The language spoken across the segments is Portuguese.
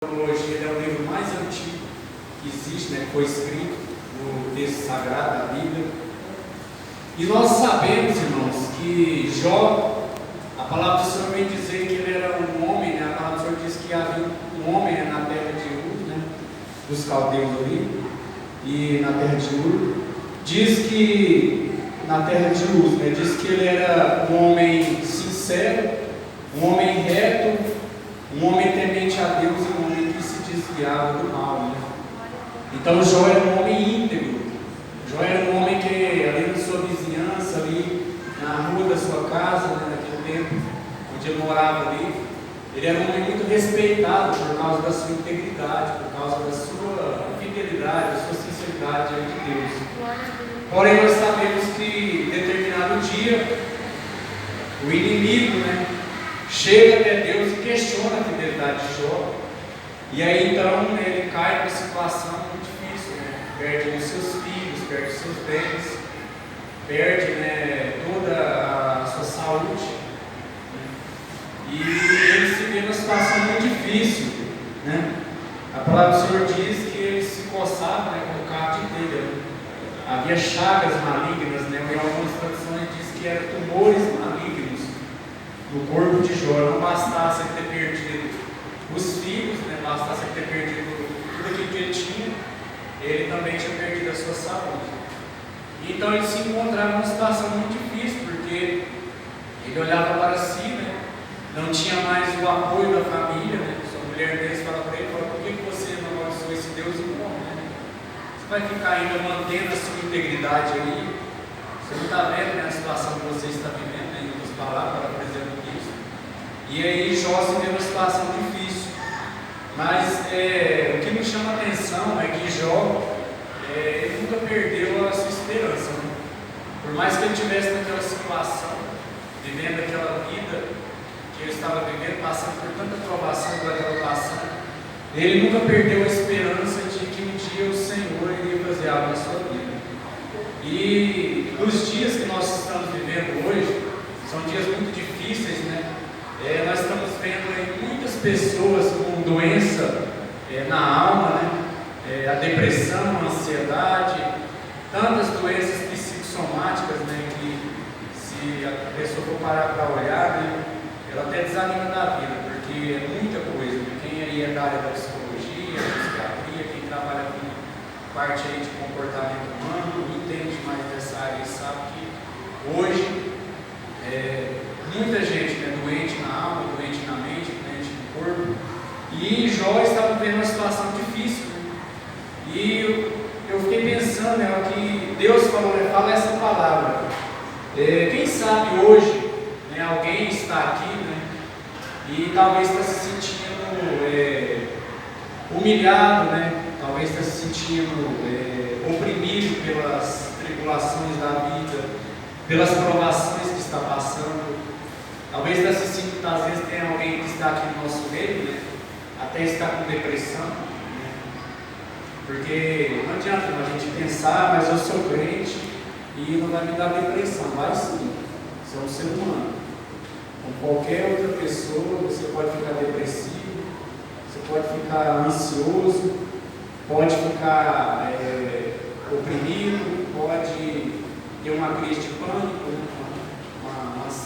Hoje ele é o livro mais antigo que existe, né, que foi escrito no texto sagrado da Bíblia. E nós sabemos, irmãos, que Jó, a palavra do Senhor vem dizer que ele era um homem, né? A palavra do Senhor diz que havia um homem na terra de Ur, né, dos caldeus ali, e na terra de Ur. Diz que, na terra de Ur, né, diz que ele era um homem sincero, um homem reto, um homem temente a Deus e um homem que se desviava do mal, né? Então Jó era um homem íntegro. Jó era um homem que, ali na sua vizinhança, ali na rua da sua casa, né, naquele tempo onde ele morava ali, ele era um homem muito respeitado por causa da sua integridade, por causa da sua fidelidade, da sua sinceridade diante de Deus. Porém, nós sabemos que em determinado dia o inimigo, né, chega até Deus e questiona a fidelidade de Jó. E aí então ele cai numa situação muito difícil, né? Perde os seus filhos, perde os seus bens, perde, né, toda a sua saúde, né? E ele se vê numa situação muito difícil, né? A palavra do Senhor diz que ele se coçava, né, com o cabo de telha, né? Havia chagas malignas, né? Em algumas traduções diz que eram tumores malignos no corpo de Jó. Não bastasse ele ter perdido os filhos, né? Bastasse ele ter perdido tudo aquilo que ele tinha, ele também tinha perdido a sua saúde. Então ele se encontrava numa situação muito difícil, porque ele olhava para si, né? Não tinha mais o apoio da família, né? Sua mulher mesmo fala para ele, por que você não abençoa esse Deus e morre, né? Você vai ficar ainda mantendo a sua integridade aí? Você não está vendo, né, a situação que você está vivendo, né? Em outras palavras, para apresentar isso. E aí Jó se vê numa situação difícil. Mas o que me chama a atenção é que Jó, ele nunca perdeu a sua esperança, né? Por mais que ele estivesse naquela situação, vivendo aquela vida que ele estava vivendo, passando por tanta provação que ele estava passando, ele nunca perdeu a esperança de que um dia o Senhor iria fazer algo na sua vida. E nos dias que nós estamos vivendo hoje, são dias muito difíceis, né? Nós estamos vendo aí muitas pessoas com doença na alma, né? A depressão, a ansiedade, tantas doenças psicossomáticas, né? Que se a pessoa for parar para olhar, né, ela até desanima da vida, porque é muita coisa, né? Quem aí é da área da psicologia, da psiquiatria, quem trabalha com parte aí de comportamento humano, entende mais dessa área e sabe que hoje muita gente, né, doente na alma, doente na mente, doente no corpo. E Jó estava vivendo uma situação difícil, né? E eu fiquei pensando, né, que Deus falou, né, fala essa palavra. Quem sabe hoje, né, alguém está aqui, né, e talvez está se sentindo humilhado, né, talvez está se sentindo oprimido pelas tribulações da vida, pelas provações que está passando. Talvez está se sentindo, às vezes tem alguém que está aqui no nosso meio, né, até está com depressão, né, porque não adianta a gente pensar, mas eu sou crente e não vai me dar depressão. Vai sim, você é um ser humano. Com qualquer outra pessoa, você pode ficar depressivo, você pode ficar ansioso, pode ficar oprimido, pode ter uma crise de pânico, né?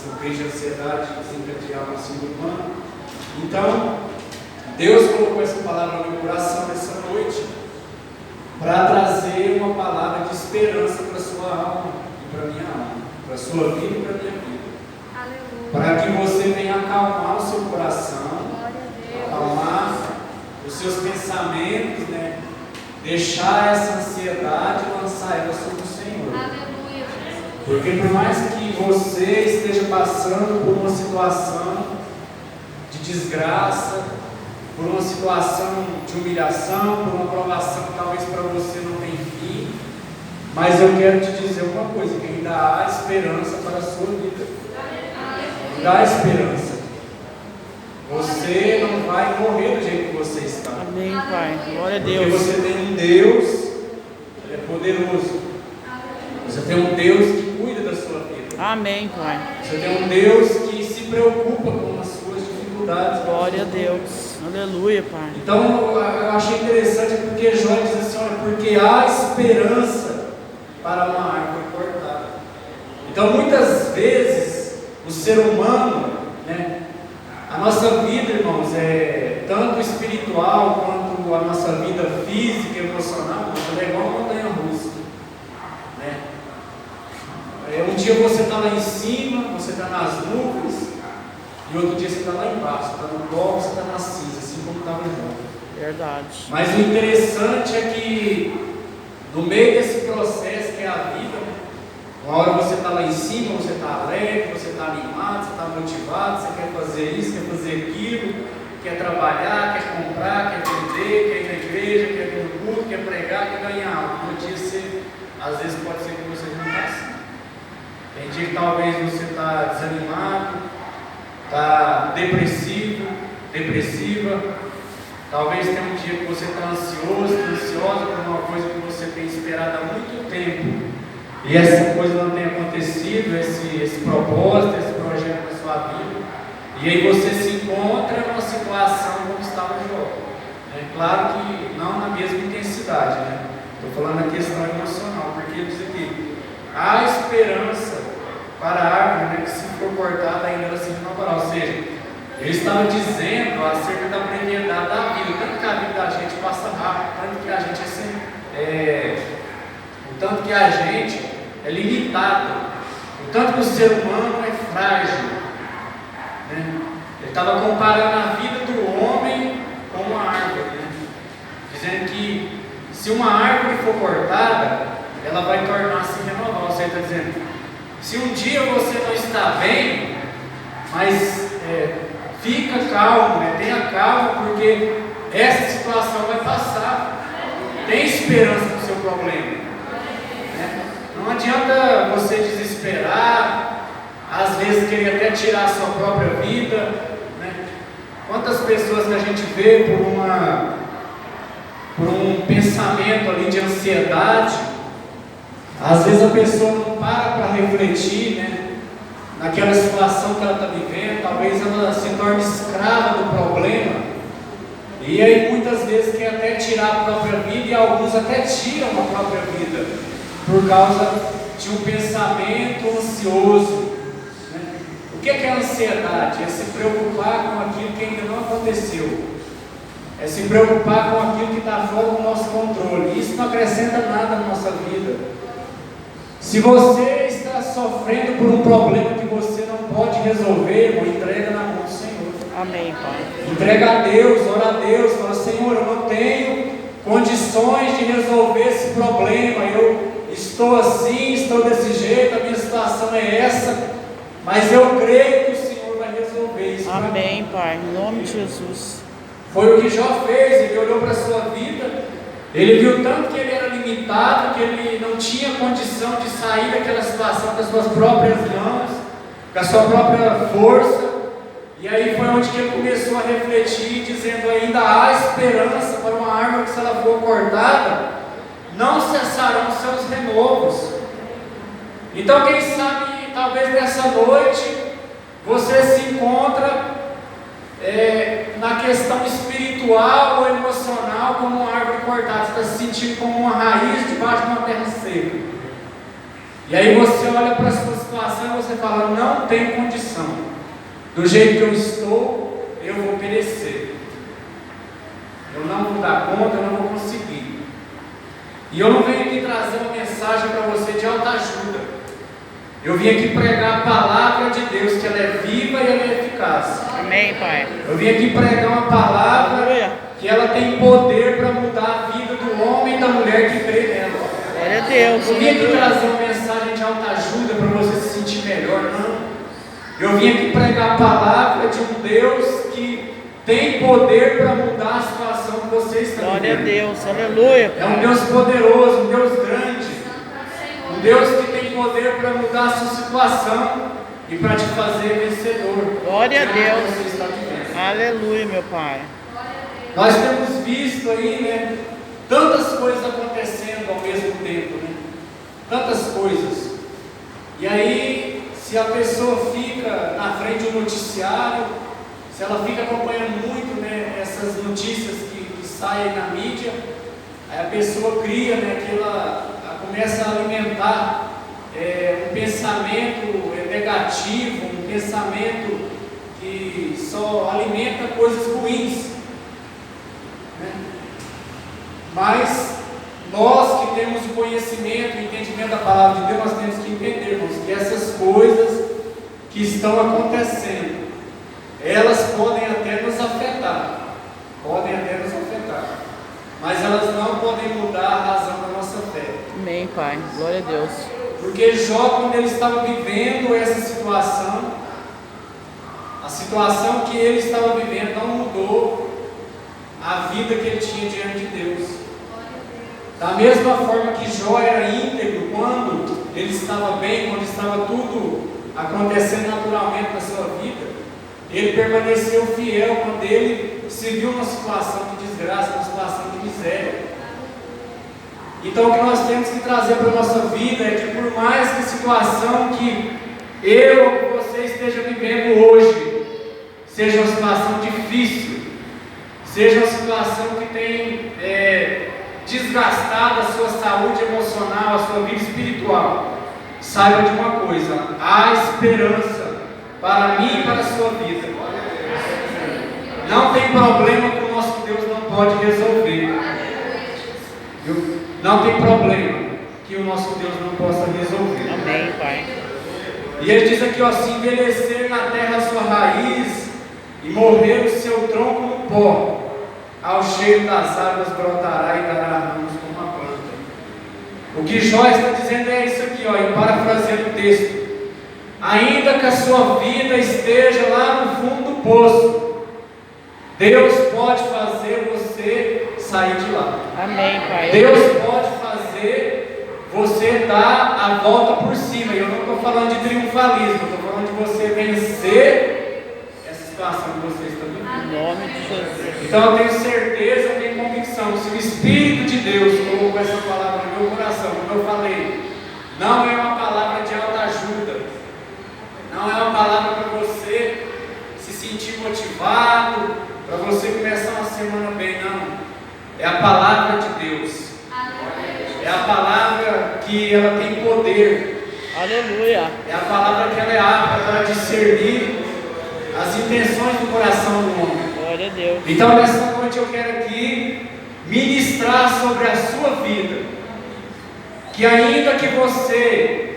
Uma crise de ansiedade desencadear uma síndrome humana. Então, Deus colocou essa palavra no meu coração nessa noite para trazer uma palavra de esperança para a sua alma e para a minha alma, para a sua vida e para a minha vida. Aleluia. Para que você venha acalmar o seu coração, acalmar os seus pensamentos, né? Deixar essa ansiedade e lançar ela sobre o Senhor. Aleluia. Porque por mais que você esteja passando por uma situação de desgraça, por uma situação de humilhação, por uma provação que talvez para você não tem fim, mas eu quero te dizer uma coisa, que ainda há esperança para a sua vida. Ainda há esperança. Você não vai morrer do jeito que você está. Amém, Pai. Glória a Deus. Porque você tem um Deus, Ele é poderoso. Você tem um Deus que cuida da sua vida. Amém, Pai. Você tem um Deus que se preocupa com as suas dificuldades. Glória a Deus. Aleluia, Pai. Então eu achei interessante porque Jó diz assim: olha, porque há esperança para uma árvore cortada. Então muitas vezes o ser humano, né, a nossa vida, irmãos, é tanto espiritual quanto a nossa vida física e emocional, ela é igual uma montanha russa, né? Um dia você está lá em cima, você está nas nuvens, e outro dia você está lá embaixo, está no pó, você está na cinza, assim como estava junto. Verdade. Mas o interessante é que no meio desse processo que é a vida, uma hora você está lá em cima, você está alegre, você está animado, você está motivado, você quer fazer isso, quer fazer aquilo, quer trabalhar, quer comprar, quer vender, quer ir na igreja, quer ir no culto, quer pregar, quer ganhar algo. No dia você, às vezes pode ser que você não está assim. Tem dia que talvez você está desanimado, está depressivo, depressiva. Talvez tenha um dia que você está ansioso, ansiosa por uma coisa que você tem esperado há muito tempo e essa coisa não tem acontecido, esse propósito, esse projeto na sua vida, e aí você se encontra numa situação como estava Jó. Claro que não na mesma intensidade, né? Estou falando da questão emocional, porque ele diz aqui: há esperança para a árvore, né, que se for cortada ainda ela se renovará. Ou seja, ele estava dizendo acerca da brevidade da vida, tanto que a vida da gente passa rápido, tanto que a gente o tanto que a gente é limitado, o tanto que o ser humano é frágil, né? Ele estava comparando a vida do homem com uma árvore, né? Dizendo que se uma árvore for cortada, ela vai tornar-se renovar. Você está dizendo, se um dia você não está bem, mas fica calmo, né? Tenha calma, porque essa situação vai passar. Tem esperança no seu problema, né? Não adianta você desesperar, às vezes querer até tirar a sua própria vida, né? Quantas pessoas que a gente vê por um pensamento ali de ansiedade, às vezes a pessoa não para refletir, né, naquela situação que ela está vivendo, talvez ela se torne escrava do problema, e aí muitas vezes quer até tirar a própria vida, e alguns até tiram a própria vida, por causa de um pensamento ansioso, né? O que é a ansiedade? É se preocupar com aquilo que ainda não aconteceu, é se preocupar com aquilo que está fora do nosso controle. Isso não acrescenta nada na nossa vida. Se você está sofrendo por um problema que você não pode resolver, irmão, entrega na mão do Senhor. Amém, Pai. Entrega a Deus, ora a Deus, fala: Senhor, eu não tenho condições de resolver esse problema, eu estou assim, estou desse jeito, a minha situação é essa, mas eu creio que o Senhor vai resolver isso. Amém, Pai, em nome de Jesus. Foi o que Jó fez. Ele olhou para a sua vida, ele viu tanto que ele era limitado, que ele não tinha condição de sair daquela situação com as suas próprias mãos, com a sua própria força, e aí foi onde que ele começou a refletir, dizendo: ainda há esperança para uma árvore que, se ela for cortada, não cessarão seus renovos. Então, quem sabe, talvez nessa noite, você se encontra na questão espiritual ou emocional como uma árvore cortada. Você está se sentindo como uma raiz debaixo de uma terra seca, e aí você olha para a sua situação e você fala: não tem condição, do jeito que eu estou, eu vou perecer, eu não vou dar conta, eu não vou conseguir. E eu não venho aqui trazer uma mensagem para você de autoajuda. Eu vim aqui pregar a palavra de Deus, que ela é viva e ela é eficaz. Amém, Pai. Eu vim aqui pregar uma palavra que ela tem poder para mudar a vida do homem e da mulher que crê nela. Glória a Deus. Eu vim aqui trazer uma mensagem de autoajuda para você se sentir melhor, não. Eu vim aqui pregar a palavra de um Deus que tem poder para mudar a situação que você está vivendo. Glória a Deus, aleluia. É um Deus poderoso, um Deus grande, um Deus que tem poder para mudar a sua situação e para te fazer vencedor. Glória a Deus. Você está vivendo. Aleluia, meu Pai. Nós temos visto aí, né, tantas coisas acontecendo ao mesmo tempo, né? Tantas coisas. E aí, se a pessoa fica na frente do noticiário, se ela fica acompanhando muito, né, essas notícias que saem na mídia, aí a pessoa cria, né, que ela começa a alimentar um pensamento negativo, um pensamento que só alimenta coisas ruins, né? Mas nós que temos o conhecimento, o entendimento da palavra de Deus, nós temos que entender, irmãos, que essas coisas que estão acontecendo, elas podem até nos afetar, mas elas não podem mudar a razão da nossa fé. Amém, Pai. Glória a Deus. Porque Jó, quando ele estava vivendo essa situação, a situação que ele estava vivendo não mudou a vida que ele tinha diante de Deus. Da mesma forma que Jó era íntegro quando ele estava bem, quando estava tudo acontecendo naturalmente na sua vida, ele permaneceu fiel quando ele se viu numa situação de desgraça, numa situação de miséria. Então o que nós temos que trazer para a nossa vida é que por mais que a situação que eu ou você esteja vivendo hoje seja uma situação difícil, seja uma situação que tem desgastado a sua saúde emocional, a sua vida espiritual, saiba de uma coisa: há esperança para mim e para a sua vida. Não tem problema que o nosso Deus não pode resolver. Não tem problema que o nosso Deus não possa resolver. Amém, Pai. E ele diz aqui, ó: se envelhecer na terra a sua raiz e morrer o seu tronco no pó, ao cheiro das águas brotará e dará ramos como a planta. O que Jó está dizendo é isso aqui, ó, e parafraseando o texto: ainda que a sua vida esteja lá no fundo do poço, Deus pode fazer você sair de lá. Amém, Pai. Deus pode fazer você dar a volta por cima. E eu não estou falando de triunfalismo, estou falando de você vencer essa situação que você está vivendo. Em nome de Jesus. Então eu tenho certeza, eu tenho convicção, se o Espírito de Deus colocou essa palavra no meu coração, como eu falei, não é uma palavra de autoajuda, não é uma palavra para você se sentir motivado, para você começar uma semana bem, não. É a palavra de Deus. É a palavra que ela tem poder. Aleluia. É a palavra que ela é apta para discernir as intenções do coração do homem. Glória a Deus. Então nessa noite eu quero aqui ministrar sobre a sua vida, que ainda que você,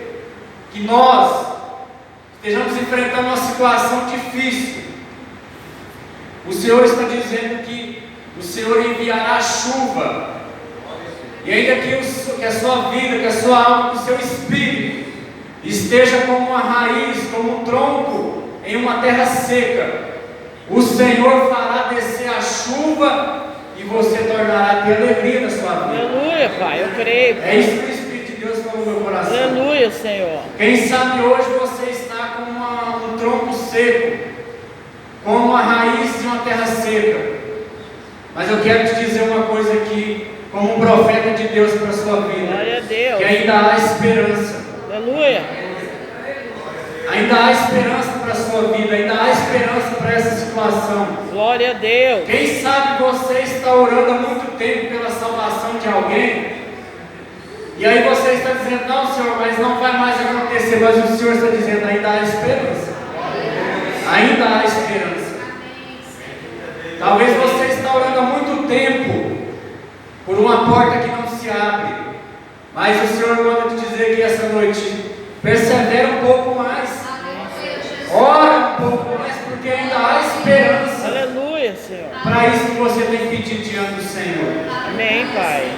que nós estejamos enfrentando uma situação difícil, o Senhor está dizendo que o Senhor enviará chuva, e ainda que a sua vida, que a sua alma, que o seu espírito esteja como uma raiz, como um tronco em uma terra seca, o Senhor fará descer a chuva e você tornará a ter alegria na sua vida. Aleluia, Pai. Eu creio. É isso que o Espírito de Deus falou no meu coração. Aleluia, Senhor. Quem sabe hoje você está como um tronco seco, como a raiz de uma terra seca. Mas eu quero te dizer uma coisa aqui, como um profeta de Deus para a sua vida. Glória a Deus. Que ainda há esperança. Aleluia. Ainda há esperança para a sua vida, ainda há esperança para essa situação. Glória a Deus. Quem sabe você está orando há muito tempo pela salvação de alguém, e aí você está dizendo: não, Senhor, mas não vai mais acontecer. Mas o Senhor está dizendo: ainda há esperança. Ainda há esperança. Talvez você está orando há muito tempo por uma porta que não se abre, mas o Senhor manda te dizer que essa noite: persevera um pouco mais, ora um pouco mais, porque ainda há esperança. Aleluia, Senhor. Para isso que você tem pedido diante do Senhor. Amém, Pai.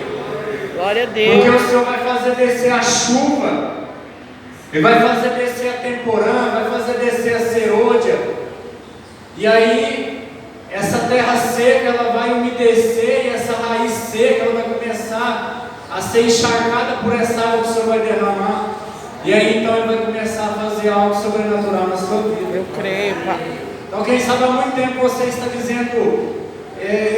Glória a Porque Deus. o Senhor vai fazer descer a chuva, Ele vai fazer descer a temporã, vai fazer descer a serôdia, e aí essa terra seca ela vai umedecer, e essa raiz seca ela vai começar a ser encharcada por essa água que o Senhor vai derramar. E aí então Ele vai começar a fazer algo sobrenatural na sua vida. Eu creio, Pai. Então quem sabe há muito tempo você está dizendo: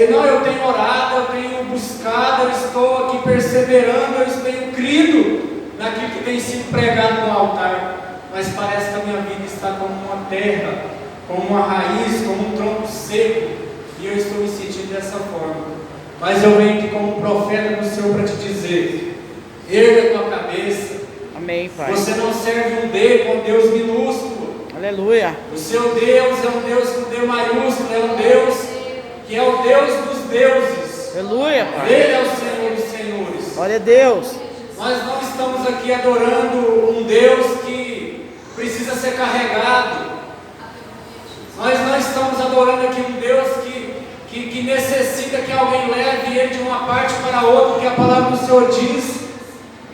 não, eu tenho orado, eu tenho buscado, eu estou aqui perseverando, eu tenho crido naquilo que tem sido pregado no altar, mas parece que a minha vida está como uma terra, como uma raiz, como um tronco seco, e eu estou me sentindo dessa forma. Mas eu venho aqui como profeta do Senhor para te dizer: erga a tua cabeça. Amém, Pai. Você não serve um D com Deus minúsculo. Aleluia. O seu Deus é um Deus com D maiúsculo, é um Deus que é o Deus dos deuses. Aleluia, Pai. Ele é o Senhor dos senhores. Glória a Deus. Nós não estamos aqui adorando um Deus que precisa ser carregado. Nós não estamos adorando aqui um Deus que necessita que alguém leve ele de uma parte para outra, porque a palavra do Senhor diz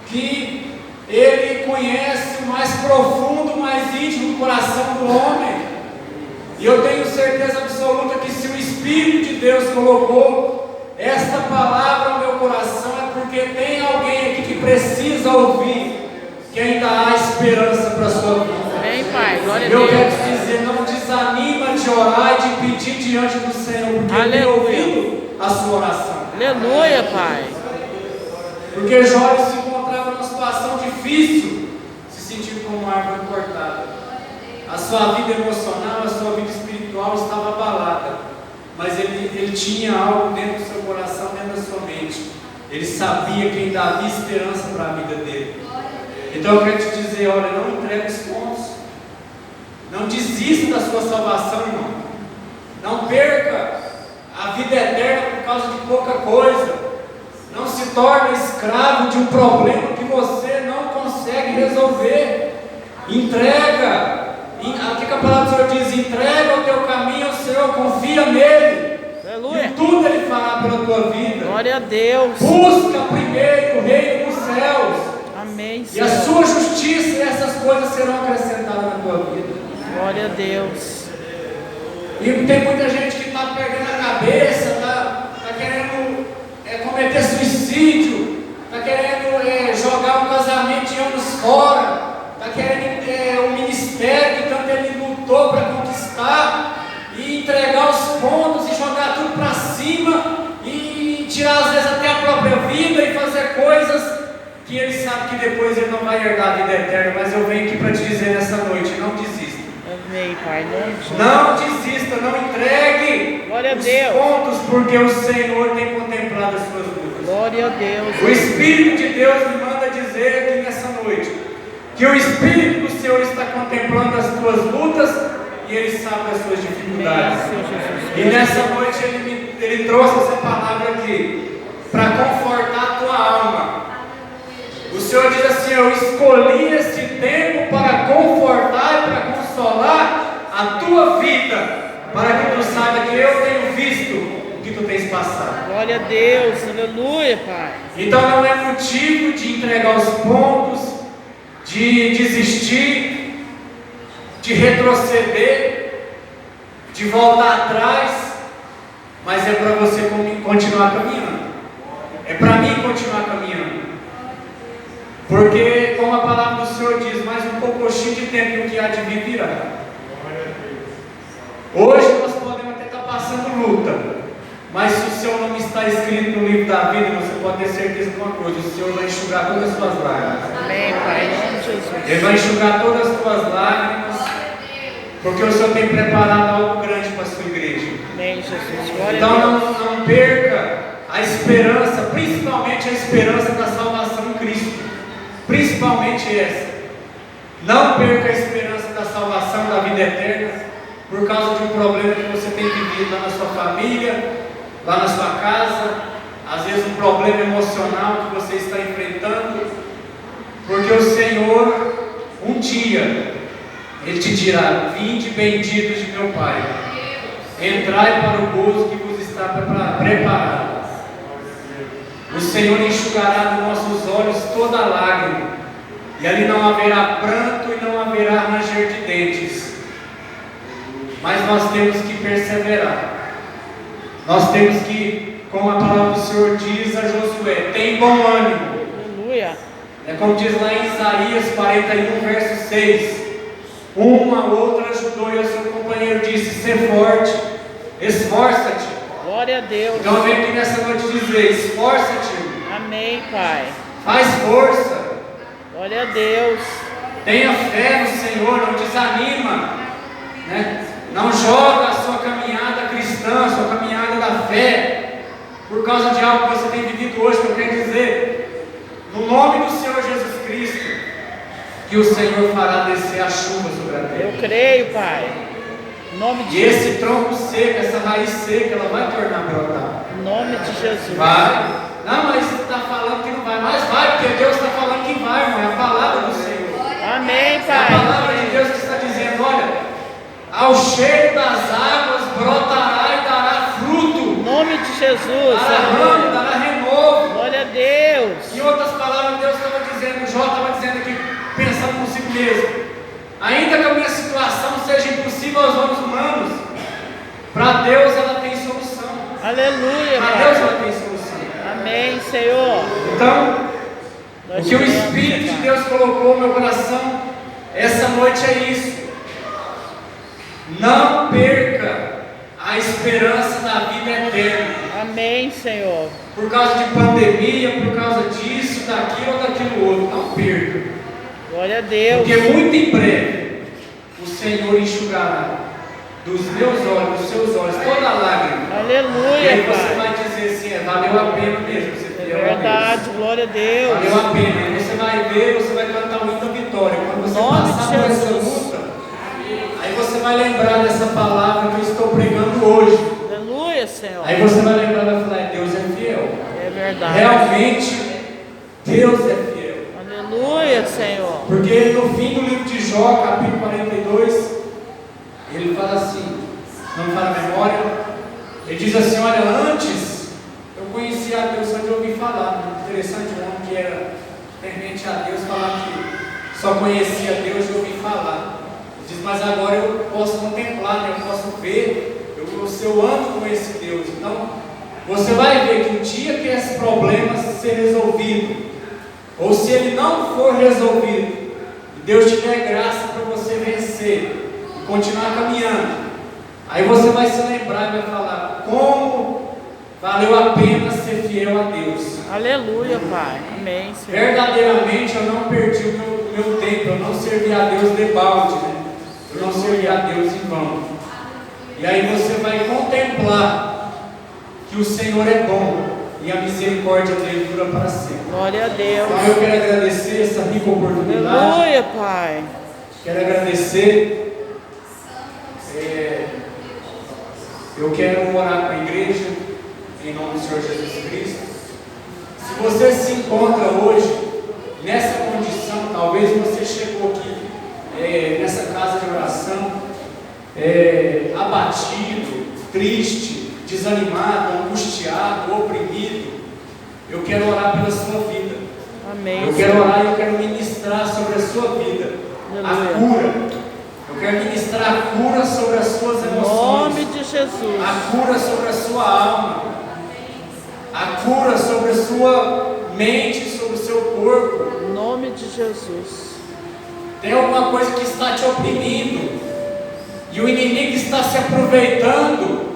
que Ele conhece o mais profundo, o mais íntimo do coração do homem. E eu tenho certeza absoluta que se o Espírito de Deus colocou esta palavra no meu coração, é porque tem alguém aqui que precisa ouvir que ainda há esperança para a sua vida. Amém, Pai. Glória a Eu quero Deus. te dizer, não desanima de orar e de pedir diante do Senhor, porque Ele tem Aleluia. ouvido a sua oração. Aleluia, Pai. Porque Jó se encontrava numa situação difícil, se sentindo como uma árvore cortada. A sua vida emocional, a sua vida espiritual estava abalada, mas ele tinha algo dentro do seu coração, dentro da sua mente. Ele sabia que ainda havia esperança para a vida dele. Então eu quero te dizer, olha, não entregue os pontos. Não desista da sua salvação, irmão. Não perca a vida eterna por causa de pouca coisa. Não se torne escravo de um problema que você não consegue resolver. Entrega. O que a palavra do Senhor diz? Entrega o teu caminho ao Senhor, confia nele. Aleluia. E tudo Ele fará pela tua vida. Glória a Deus. Busca primeiro o reino dos céus. Amém, E a Senhor. sua justiça e essas coisas serão acrescentadas na tua vida. Glória a Deus. E tem muita gente que está perdendo a cabeça, está querendo cometer suicídio, está querendo jogar um casamento de anos fora, está querendo um ministério que tanto ele lutou para conquistar, e entregar os pontos e jogar tudo para cima, e tirar às vezes até a própria vida e fazer coisas que ele sabe que depois ele não vai herdar a vida eterna. Mas eu venho aqui para te dizer nessa noite: não desista. Amém, Pai. Não desista, não entregue Glória a os Deus. pontos, porque o Senhor tem contemplado as suas lutas. Glória a Deus. O Espírito de Deus me manda dizer aqui nessa noite que o Espírito do Senhor está contemplando as tuas lutas e Ele sabe das suas dificuldades. Amém, Senhor Jesus. E nessa noite Ele trouxe essa palavra aqui para confortar a tua alma. O Senhor diz assim: eu escolhi esse tempo para confortar e para consolar a tua vida, para que tu saiba que eu tenho visto o que tu tens passado. Glória a Deus. Aleluia, Pai. Então não é motivo de entregar os pontos, de desistir, de retroceder, de voltar atrás, mas é para você continuar caminhando. É para mim continuar caminhando. Porque, como a palavra do Senhor diz, mais um pouquinho de tempo e o que há de vir virá. Hoje nós podemos até estar passando luta, mas se o seu nome está escrito no livro da vida, você pode ter certeza de uma coisa: o Senhor vai enxugar todas as suas lágrimas. Amém, Pai. Em nome de Jesus. Ele vai enxugar todas as tuas lágrimas, porque o Senhor tem preparado algo grande para a sua igreja. Amém, Jesus. Glória a Então Deus. não perca a esperança, principalmente a esperança da salvação em Cristo. Principalmente essa. Não perca a esperança da salvação, da vida eterna, por causa de um problema que você tem vivido lá na sua família, lá na sua casa, às vezes um problema emocional que você está enfrentando, porque o Senhor, um dia, Ele te dirá: vinde benditos de meu Pai, entrai para o gozo que vos está preparado. O Senhor enxugará dos nossos olhos toda lágrima, e ali não haverá pranto e não haverá ranger de dentes. Mas nós temos que perseverar. Nós temos que, como a palavra do Senhor diz a Josué, tem bom ânimo. Aleluia. É como diz lá em Isaías 41, verso 6. Uma a outra ajudou e o seu companheiro disse: ser forte, esforça-te. Glória a Deus. Então eu venho aqui nessa noite dizer: esforça-te, Amém, Pai. faz força, Glória a Deus. tenha fé no Senhor, não desanima, né? Não joga a sua caminhada cristã, a sua caminhada da fé, por causa de algo que você tem vivido hoje, que eu quero dizer, no nome do Senhor Jesus Cristo, que o Senhor fará descer a chuva sobre a terra. Eu creio, Pai. Em nome de E Jesus. esse tronco seco, essa raiz seca, ela vai tornar brotar. Em nome de Jesus. Vai. Não, mas está falando que não vai. Mas vai, porque Deus está falando que vai, irmão. É a palavra do Senhor. Amém, É a Pai. palavra de Deus que está dizendo, olha, ao cheiro das águas brotará e dará fruto. Em nome de Jesus. Dará ramo, dará renovo. Glória a Deus. Em outras palavras, Deus estava dizendo, Jó estava dizendo aqui, pensando consigo mesmo. Ainda que a minha situação seja impossível aos olhos humanos, para Deus ela tem solução. Aleluia, Para Deus Pai. ela tem solução. Amém, Senhor. Então, Nós o que o cremos, Espírito de Pai. Deus colocou no meu coração essa noite é isso. Não perca a esperança da vida eterna. Amém, Senhor. Por causa de pandemia, por causa disso, daquilo ou daquilo outro. Não perca. Glória a Deus. Porque muito em breve o Senhor enxugará dos meus olhos, dos seus olhos, toda a lágrima. E Aleluia, aí você Pai. vai dizer assim, valeu a pena mesmo você É fiel a Deus. verdade, glória a Deus. Valeu a pena. Aí você vai ver, você vai cantar o hino da vitória. Quando você Nome de passar por essa Jesus. luta, aí você vai lembrar dessa palavra que eu estou pregando hoje. Aleluia, Senhor. Aí você vai lembrar e vai falar, Deus é fiel. É verdade. Realmente, Deus é fiel. Aleluia, Senhor. Porque no fim do livro de Jó, capítulo 42, ele fala assim, não me fala a memória, ele diz assim, olha, antes eu conhecia a Deus só de ouvir falar. Interessante, um homem que era temente a Deus, falar que só conhecia a Deus de ouvir falar. Ele diz, mas agora eu posso contemplar, né? Eu posso ver, eu ando com esse Deus. Então, você vai ver que o dia que esse problema ser resolvido, ou se ele não for resolvido, e Deus te der graça para você vencer e continuar caminhando, aí você vai se lembrar e vai falar, como valeu a pena ser fiel a Deus. Aleluia, Pai. Amém, Senhor. Verdadeiramente eu não perdi o meu tempo, eu não servi a Deus de balde, né? Eu não servi a Deus em vão. E aí você vai contemplar que o Senhor é bom e a misericórdia dele dura para sempre. Glória a Deus. Então eu quero agradecer essa rica oportunidade. Aleluia, Pai. Quero agradecer. Eu quero orar com a igreja em nome do Senhor Jesus Cristo. Se você se encontra hoje nessa condição, talvez você chegou aqui nessa casa de oração abatido, triste, desanimado, angustiado, oprimido, eu quero orar pela sua vida. Amém. Eu quero orar e eu quero ministrar sobre a sua vida a cura. Eu quero ministrar a cura sobre as suas Em emoções, nome de Jesus. a cura sobre a sua alma, a cura sobre a sua mente, sobre o seu corpo. Em nome de Jesus. Tem alguma coisa que está te oprimindo e o inimigo está se aproveitando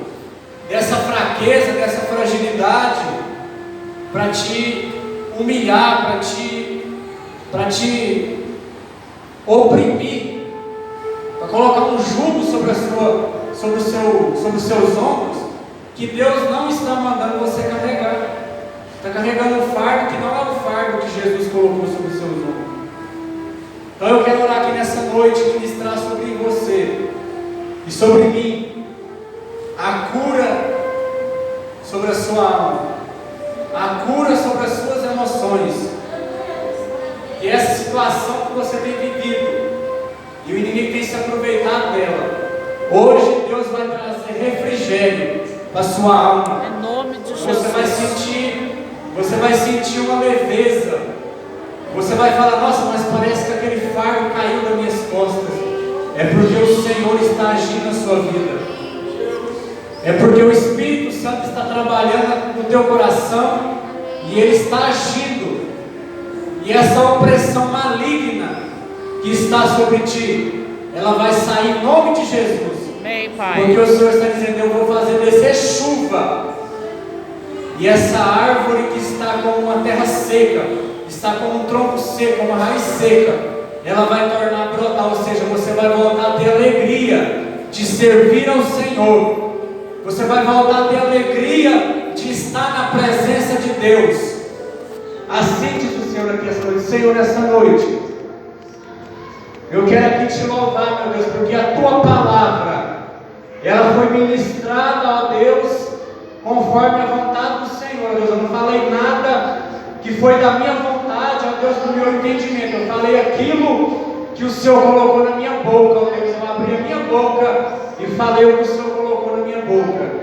dessa fraqueza, dessa fragilidade para te humilhar, para te oprimir, para colocar um jugo sobre os seus ombros, que Deus não está mandando você carregar. Está carregando um fardo que não é o fardo que Jesus colocou sobre os seus ombros. Então eu quero orar aqui nessa noite e ministrar sobre você e sobre mim a cura sobre a sua alma, a cura sobre as suas emoções. E essa situação que você tem vivido e o inimigo tem se aproveitado dela, hoje Deus vai trazer refrigério para a sua alma. Em nome de Jesus. Você vai sentir uma leveza. Você vai falar, nossa, mas parece que aquele fardo caiu das minhas costas. É porque o Senhor está agindo na sua vida. É porque o Espírito Santo está trabalhando no teu coração e Ele está agindo. E essa opressão maligna que está sobre ti, ela vai sair em nome de Jesus. Amém, Pai. Porque o Senhor está dizendo, eu vou fazer descer chuva. E essa árvore que está como uma terra seca, está como um tronco seco, uma raiz seca, ela vai tornar a brotar, ou seja, você vai voltar a ter alegria de servir ao Senhor. Você vai voltar a ter alegria de estar na presença de Deus. Assim diz o Senhor aqui essa noite. Senhor, nessa noite, eu quero aqui te louvar, meu Deus, porque a tua palavra, ela foi ministrada, ó Deus, conforme a vontade do Senhor, Deus. Eu não falei nada que foi da minha vontade, ó Deus, do meu entendimento. Eu falei aquilo que o Senhor colocou na minha boca, ó Deus. Eu abri a minha boca e falei o que o Senhor colocou na minha boca.